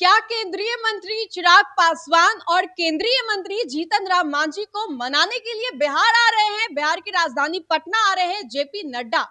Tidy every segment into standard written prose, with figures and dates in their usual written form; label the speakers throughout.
Speaker 1: क्या केंद्रीय मंत्री चिराग पासवान और केंद्रीय मंत्री जीतन राम मांझी को मनाने के लिए बिहार आ रहे हैं? बिहार की राजधानी पटना आ रहे हैं जेपी नड्डा।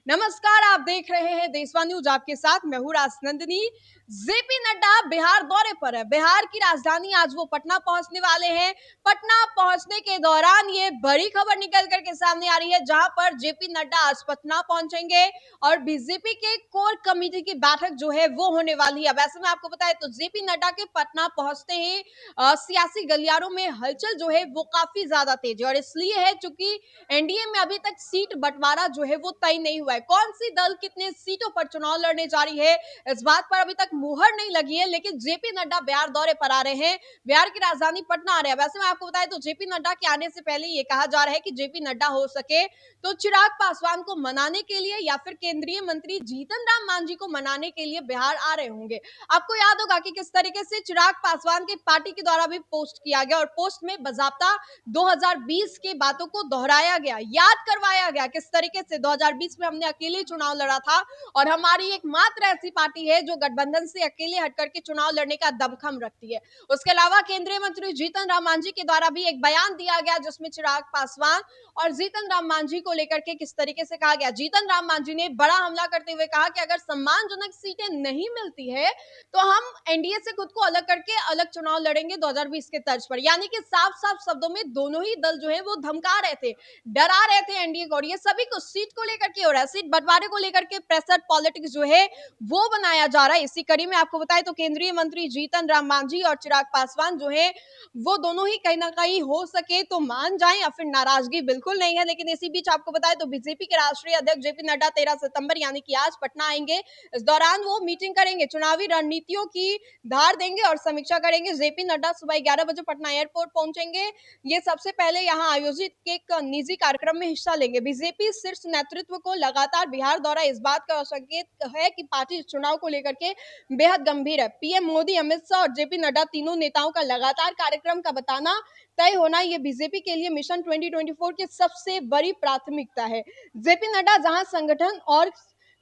Speaker 1: नमस्कार, आप देख रहे हैं देशवाणी न्यूज, आपके साथ मैं हूं राजनंदिनी। जेपी नड्डा बिहार दौरे पर है। बिहार की राजधानी आज वो पटना पहुंचने वाले हैं। पटना पहुंचने के दौरान ये बड़ी खबर निकल करके सामने आ रही है, जहां पर जेपी नड्डा आज पटना पहुंचेंगे और बीजेपी के कोर कमेटी की बैठक जो है वो होने वाली है। वैसे मैं आपको बताएं तो जेपी नड्डा के पटना पहुंचते ही सियासी गलियारों में हलचल जो है वो काफी ज्यादा तेज है, और इसलिए है क्योंकि एनडीए में अभी तक सीट बंटवारा जो है वो तय नहीं हुआ है। कौन सी दल कितने सीटों पर चुनाव लड़ने जा रही है, इस बात पर अभी तक मुहर नहीं लगी है, लेकिन जेपी नड्डा बिहार दौरे पर आ रहे हैं, बिहार की राजधानी पटना आ रहे हैं। वैसे मैं आपको बताएं तो जेपी नड्डा के आने से पहले ये कहा जा रहा है कि जेपी नड्डा हो सके तो चिराग पासवान को मनाने के लिए या फिर केंद्रीय मंत्री जीतन राम मांझी को मनाने के लिए बिहार आ रहे होंगे। आपको याद होगा कि किस तरीके से चिराग पासवान के पार्टी के द्वारा भी पोस्ट किया गया और पोस्ट में बाकायदा 2020 के बातों को दोहराया गया, याद करवाया गया किस तरीके से 2020 में हमने अकेले चुनाव लड़ा था और हमारी एकमात्र ऐसी पार्टी है जो गठबंधन से अकेले हट करके चुनाव लड़ने का दमखम रखती है। उसके अलावा केंद्रीय मंत्री जीतन राम मांझी के द्वारा भी एक बयान दिया गया जिसमें चिराग पासवान और जीतन राम मांझी को लेकर के किस तरीके से कहा गया। जीतन राम मांझी ने बड़ा हमला करते हुए कहा कि अगर सम्मानजनक सीटें नहीं मिलती है तो हम एनडीए से खुद को अलग करके अलग चुनाव लड़ेंगे 2020 के तर्ज पर। यानी कि साफ साफ शब्दों में दोनों ही दल जो है वो धमका रहे थे, डरा रहे थे एनडीए को, और ये सभी को सीट को लेकर के और सीट बंटवारे को लेकर के प्रेशर पॉलिटिक्स जो है वो बनाया जा रहा है। इसी कड़ी में आपको बताएं तो केंद्रीय मंत्री जीतन राम मांझी और चिराग पासवान जो है वो दोनों ही कहीं ना कहीं हो सके तो मान जाएं या फिर नाराजगी बिल्कुल नहीं है। लेकिन इसी बीच आपको बताएं तो बीजेपी के राष्ट्रीय अध्यक्ष जेपी नड्डा 13 सितंबर यानी कि आज पटना आएंगे। इस दौरान वो मीटिंग करेंगे, चुनावी रणनीतियों की धार देंगे और समीक्षा करेंगे। जेपी नड्डा सुबह 11 बजे पटना एयरपोर्ट पहुंचेंगे। ये सबसे पहले यहां आयोजित एक निजी कार्यक्रम में हिस्सा लेंगे। बीजेपी शीर्ष नेतृत्व को लगातार बिहार दौरा इस बात का संकेत है कि पार्टी चुनाव को लेकर के बेहद गंभीर है। पीएम मोदी, अमित शाह और जेपी नड्डा तीनों नेताओं का लगातार कार्यक्रम का बताना तय होना ये बीजेपी के लिए मिशन 2024 की सबसे बड़ी प्राथमिकता है। जेपी नड्डा जहां संगठन और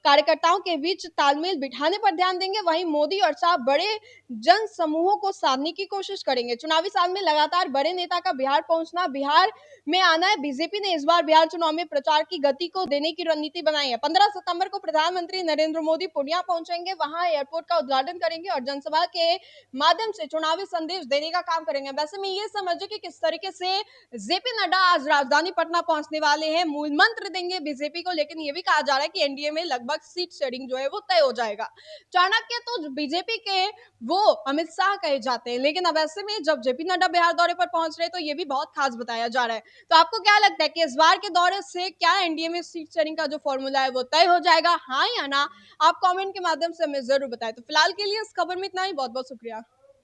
Speaker 1: कार्यकर्ताओं के बीच तालमेल बिठाने पर ध्यान देंगे, वहीं मोदी और शाह बड़े जन समूहों को साधने की कोशिश करेंगे। चुनावी साल में लगातार बड़े नेता का बिहार पहुंचना, बिहार में आना है। बीजेपी ने इस बार बिहार चुनाव में प्रचार की गति को देने की रणनीति बनाई है। 15 सितंबर को प्रधानमंत्री नरेंद्र मोदी पूर्णिया पहुंचेंगे, वहां एयरपोर्ट का उद्घाटन करेंगे और जनसभा के माध्यम से चुनावी संदेश देने का काम करेंगे। वैसे में ये समझे कि किस तरीके से जेपी नड्डा आज राजधानी पटना पहुंचने वाले हैं, मूल मंत्र देंगे बीजेपी को, लेकिन ये भी कहा जा रहा है कि एनडीए में लगभग सीट शेयरिंग जो है वो तय हो जाएगा। चाणक्य तो बीजेपी के वो अमित शाह कहे जाते हैं, लेकिन अब ऐसे में जब जेपी नड्डा बिहार दौरे पर पहुंच रहे हैं तो ये भी बहुत खास बताया जा रहा है। तो आपको क्या लगता है कि इस बार के दौरे से क्या एनडीए में सीट शेयरिंग का जो फॉर्मूला है वो तय हो जाएगा, हाँ या ना? आप कमेंट के माध्यम से हमें जरूर बताएं। तो फिलहाल के लिए इस खबर में इतना ही। बहुत बहुत शुक्रिया।